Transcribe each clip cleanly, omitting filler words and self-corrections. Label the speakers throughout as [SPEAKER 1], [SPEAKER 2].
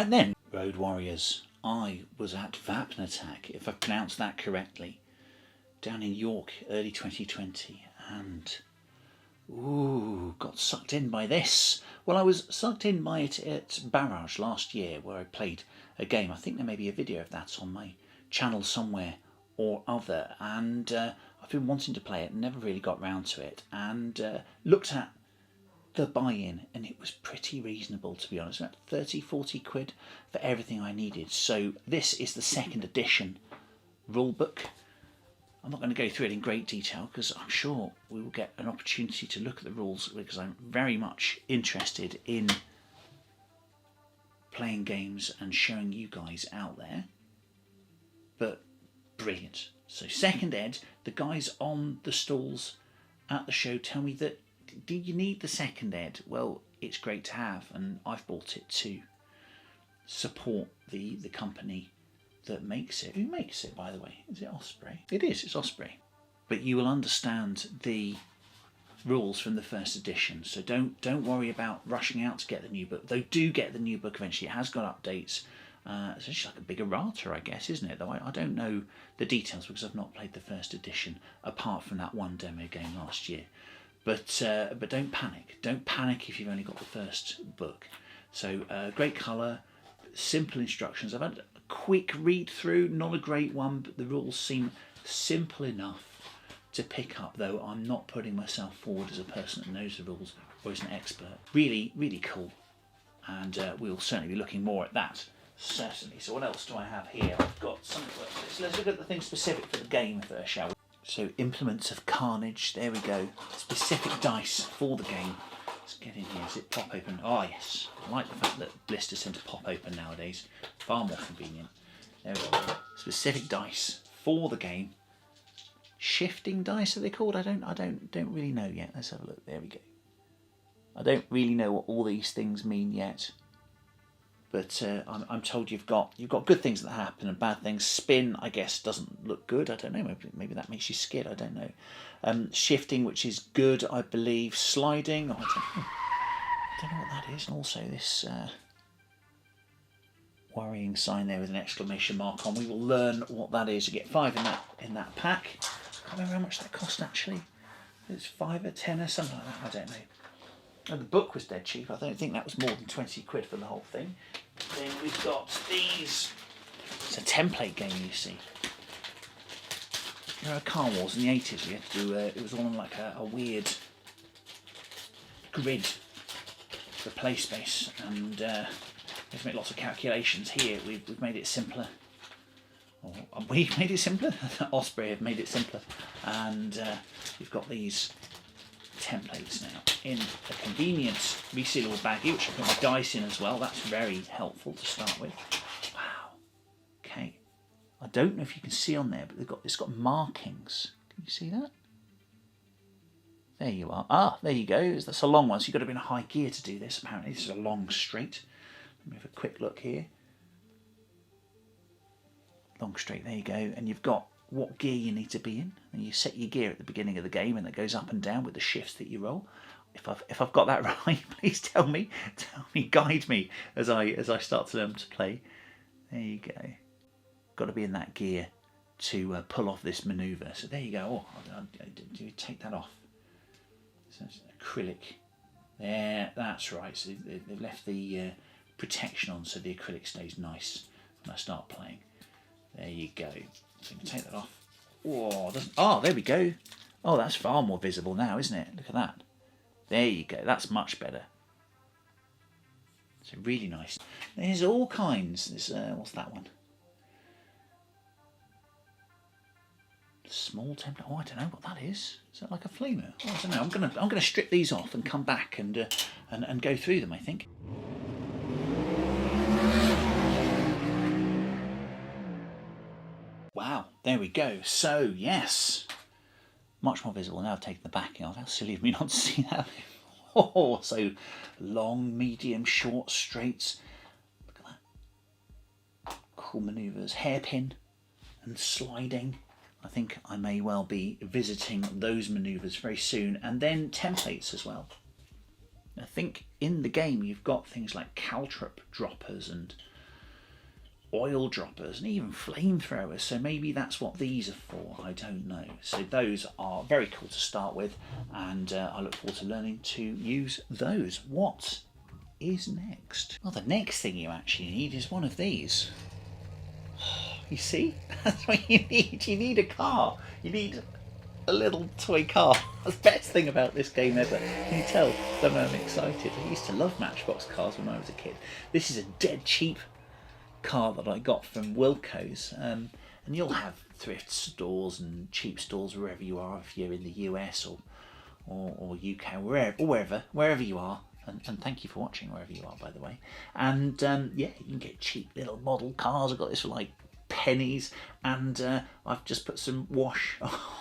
[SPEAKER 1] Right then, Road Warriors, I was at Vapnatak, if I've pronounced that correctly, down in York, early 2020, and got sucked in by this. Well, I was sucked in by it at Barrage last year, where I played a game. I think there may be a video of that on my channel somewhere or other, and I've been wanting to play it, never really got round to it, and looked at the buy-in, and it was pretty reasonable, to be honest, about 30-40 quid for everything I needed. So this is the second edition rulebook. I'm not going to go through it in great detail because I'm sure we will get an opportunity to look at the rules, because I'm very much interested in playing games and showing you guys out there. But brilliant. So second ed, the guys on the stalls at the show tell me that, do you need the second ed? Well, it's great to have, and I've bought it to support the company that makes it. Who makes it, by the way? Is it Osprey? It is, it's Osprey. But you will understand the rules from the first edition, so don't worry about rushing out to get the new book. Though do get the new book eventually. It has got updates. It's actually like a big errata, I guess, isn't it? Though I don't know the details because I've not played the first edition apart from that one demo game last year. But don't panic. Don't panic if you've only got the first book. So great colour, simple instructions. I've had a quick read through, not a great one, but the rules seem simple enough to pick up, though I'm not putting myself forward as a person that knows the rules or is an expert. Really, really cool. And we'll certainly be looking more at that, certainly. So what else do I have here? I've got something. Let's look at the thing specific for the game first, shall we? So implements of Carnage, there we go. Specific dice for the game. Let's get in here. Is it pop open? Oh yes. I like the fact that blisters tend to pop open nowadays. Far more convenient. There we go. Specific dice for the game. Shifting dice are they called? I don't really know yet. Let's have a look. There we go. I don't really know what all these things mean yet. But I'm told you've got good things that happen and bad things. Spin, I guess, doesn't look good. I don't know. Maybe that makes you skid. I don't know. Shifting, which is good, I believe. Sliding, I don't know what that is. And also this worrying sign there with an exclamation mark on. We will learn what that is. You get 5 in that pack. I can't remember how much that cost actually. It's 5 or 10 or something like that. I don't know. Oh, the book was dead cheap. I don't think that was more than 20 quid for the whole thing. Then we've got these. It's a template game, you see. You know, Car Wars in the 80s, we had to do, it was all on like a weird grid for play space, and we had to make lots of calculations. Here, we've made it simpler. Or we've made it simpler? Osprey have made it simpler. And we've got these templates now in a convenient resealable baggie, which I put my dice in as well. That's very helpful to start with. Wow. Okay. I don't know if you can see on there, but it's got markings. Can you see that? There you are. Ah, there you go. That's a long one, so you've got to be in a high gear to do this. Apparently, this is a long straight. Let me have a quick look here. Long straight. There you go. And you've got what gear you need to be in, and you set your gear at the beginning of the game, and it goes up and down with the shifts that you roll. If I've got that right, please tell me, guide me as I start to learn to play. There you go. Got to be in that gear to pull off this manoeuvre. So there you go. Oh, do you take that off? So it's acrylic. There, that's right. So they've left the protection on, so the acrylic stays nice when I start playing. There you go. So you can take that off. Oh, there we go. Oh, that's far more visible now, isn't it? Look at that. There you go. That's much better. So really nice. There's all kinds. There's what's that one? Small template. Oh, I don't know what that is. Is that like a flamer? Oh, I don't know. I'm gonna strip these off and come back and go through them, I think. Wow, there we go. So, yes, much more visible. Now I've taken the backing off. How silly of me not to see that before. Oh, so long, medium, short, straights. Look at that. Cool manoeuvres. Hairpin and sliding. I think I may well be visiting those manoeuvres very soon. And then templates as well. I think in the game you've got things like caltrop droppers and oil droppers and even flamethrowers, so maybe that's what these are for, I don't know. So those are very cool to start with, and I look forward to learning to use those. What is next? Well, the next thing you actually need is one of these. You see? That's what you need. You need a car. You need a little toy car. That's the best thing about this game ever. Can you tell that I'm excited? I used to love Matchbox cars when I was a kid. This is a dead cheap car that I got from Wilco's, and you'll have thrift stores and cheap stores wherever you are, if you're in the US or UK, wherever you are. And thank you for watching wherever you are, by the way. And yeah, you can get cheap little model cars. I've got this for like pennies, and I've just put some wash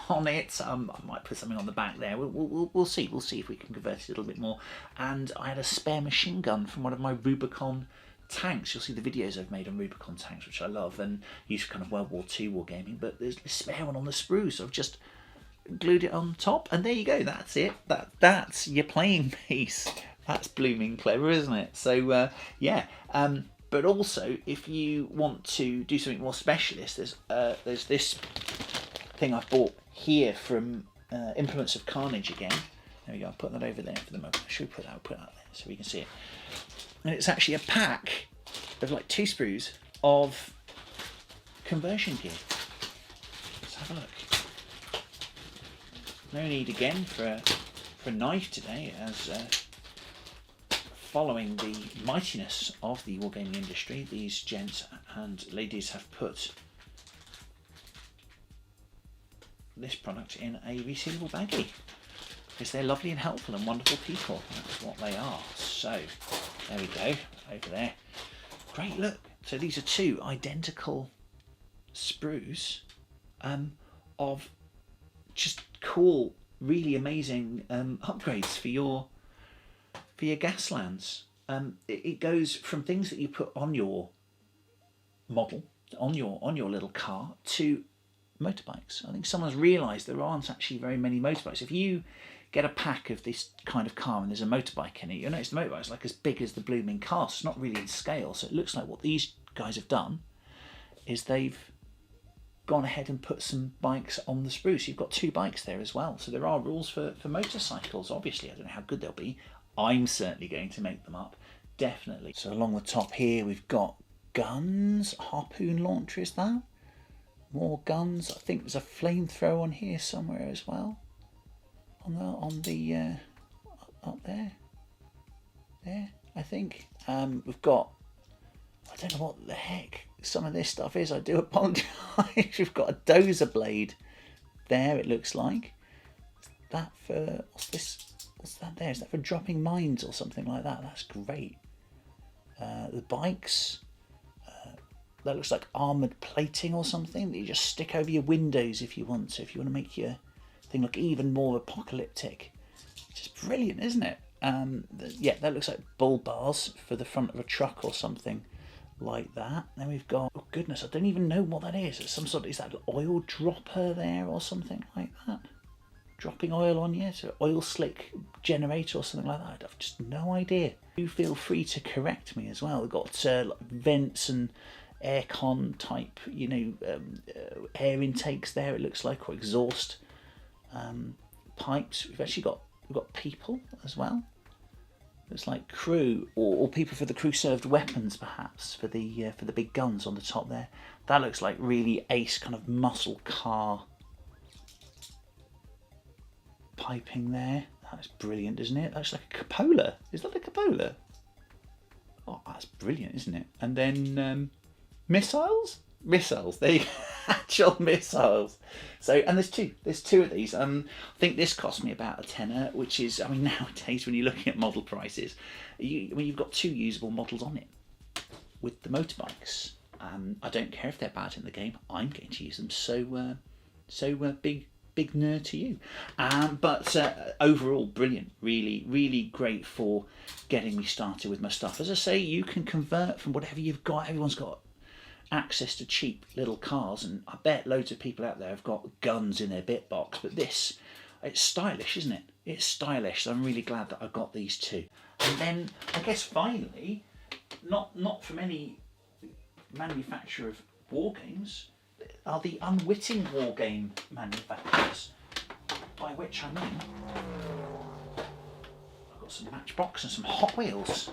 [SPEAKER 1] on it. I might put something on the back there. We'll see. We'll see if we can convert it a little bit more. And I had a spare machine gun from one of my Rubicon tanks. You'll see the videos I've made on Rubicon tanks, which I love, and used for kind of World War II wargaming. But there's a spare one on the sprue, so I've just glued it on top, and there you go. That's it. That's your playing piece. That's blooming clever, isn't it? So yeah. But also, if you want to do something more specialist, there's this thing I bought here from Implements of Carnage again. There we go. I'll put that over there for the moment. Should we put that there so we can see it? And it's actually a pack of like 2 sprues of conversion gear. Let's have a look. No need again for a knife today, as following the mightiness of the wargaming industry, these gents and ladies have put this product in a resealable baggie, because they're lovely and helpful and wonderful people. That's what they are. So there we go, over there. Great, look. So these are 2 identical sprues of just cool, really amazing upgrades for your Gaslands. It goes from things that you put on your model, on your little car, to motorbikes. I think someone's realised there aren't actually very many motorbikes. If you get a pack of this kind of car and there's a motorbike in it, you'll notice the motorbike's like as big as the blooming car. So it's not really in scale. So it looks like what these guys have done is they've gone ahead and put some bikes on the sprue. So you've got 2 bikes there as well. So there are rules for motorcycles. Obviously, I don't know how good they'll be. I'm certainly going to make them up, definitely. So along the top here, we've got guns, harpoon launcher, is that? More guns. I think there's a flamethrower on here somewhere as well. On the up there, I think. We've got, I don't know what the heck some of this stuff is. I do apologise. We've got a dozer blade there. It looks like. Is that for what's this? What's that there? Is that for dropping mines or something like that? That's great. The bikes. That looks like armoured plating or something that you just stick over your windows if you want to. If you want to make your thing look even more apocalyptic. Which is brilliant, isn't it? Yeah, that looks like bull bars for the front of a truck or something like that. Then we've got, oh goodness, I don't even know what that is. It's some sort of, is that an oil dropper there or something like that? Dropping oil on you, so oil slick generator or something like that. I've just no idea. Do feel free to correct me as well. We've got vents and aircon type, air intakes there. It looks like, or exhaust pipes. We've actually got people as well. Looks like crew or people for the crew served weapons, perhaps for the big guns on the top there. That looks like really ace kind of muscle car piping there. That's brilliant, isn't it? That's like a cupola. Is that a cupola? Oh, that's brilliant, isn't it? And then missiles. There you go. Actual missiles. So, and there's two of these. I think this cost me about a tenner, which is, I mean, nowadays when you're looking at model prices, you've got 2 usable models on it with the motorbikes. I don't care if they're bad in the game. I'm going to use them. So big nerd to you. But overall, brilliant. Really, really great for getting me started with my stuff. As I say, you can convert from whatever you've got. Everyone's got access to cheap little cars, and I bet loads of people out there have got guns in their bit box, but this it's stylish, isn't it? It's stylish, so I'm really glad that I got these two. And then, I guess finally, not from any manufacturer of war games, are the unwitting war game manufacturers, by which I mean I've got some Matchbox and some Hot Wheels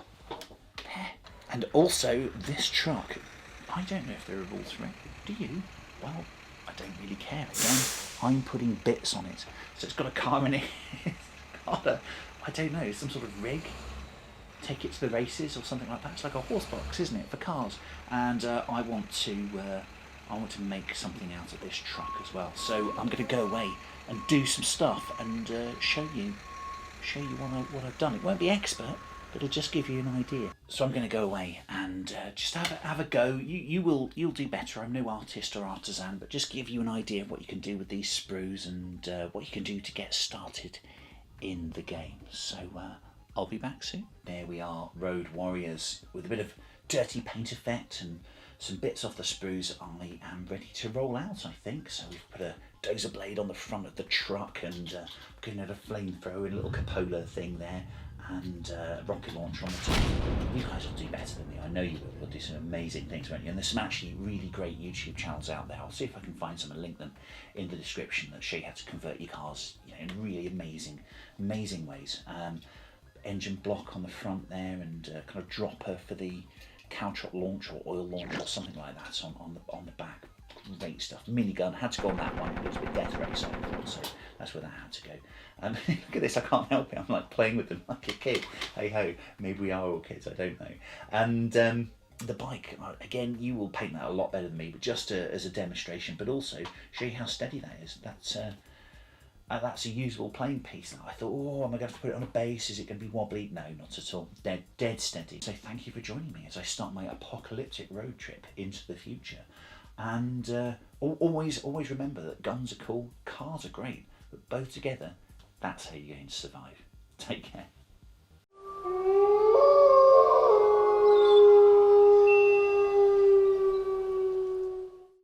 [SPEAKER 1] there. And also this truck. I don't know if there are rules for it. Do you? Well, I don't really care. Again, I'm putting bits on it. So it's got a car in it. It's got a, I don't know, some sort of rig. Take it to the races or something like that. It's like a horse box, isn't it, for cars? And I want to make something out of this truck as well. So I'm going to go away and do some stuff and show you what I've done. It won't be expert, but it'll just give you an idea. So I'm going to go away and just have a go. You'll do better. I'm no artist or artisan, but just give you an idea of what you can do with these sprues and what you can do to get started in the game. So I'll be back soon. There we are, Road Warriors, with a bit of dirty paint effect and some bits off the sprues. I am ready to roll out, I think. So we've put a dozer blade on the front of the truck and given it a flamethrower and a little cupola thing there, and a rocket launcher on the top. You guys will do better than me. I know you will. You'll do some amazing things, won't you? And there's some actually really great YouTube channels out there. I'll see if I can find some and link them in the description that show you how to convert your cars, in really amazing ways. Engine block on the front there, and kind of dropper for the caltrop launch or oil launch or something like that on the back. Great stuff. Minigun had to go on that one. It was a bit death race, I thought, so that's where that had to go. Look at this, I can't help it. I'm like playing with them like a kid. Hey ho, maybe we are all kids, I don't know. And the bike, again, you will paint that a lot better than me, but just as a demonstration, but also show you how steady that is. That's a usable playing piece. I thought, oh, am I going to have to put it on a base? Is it going to be wobbly? No, not at all. Dead steady. So thank you for joining me as I start my apocalyptic road trip into the future. And always remember that guns are cool, cars are great, but both together, that's how you're going to survive. Take care.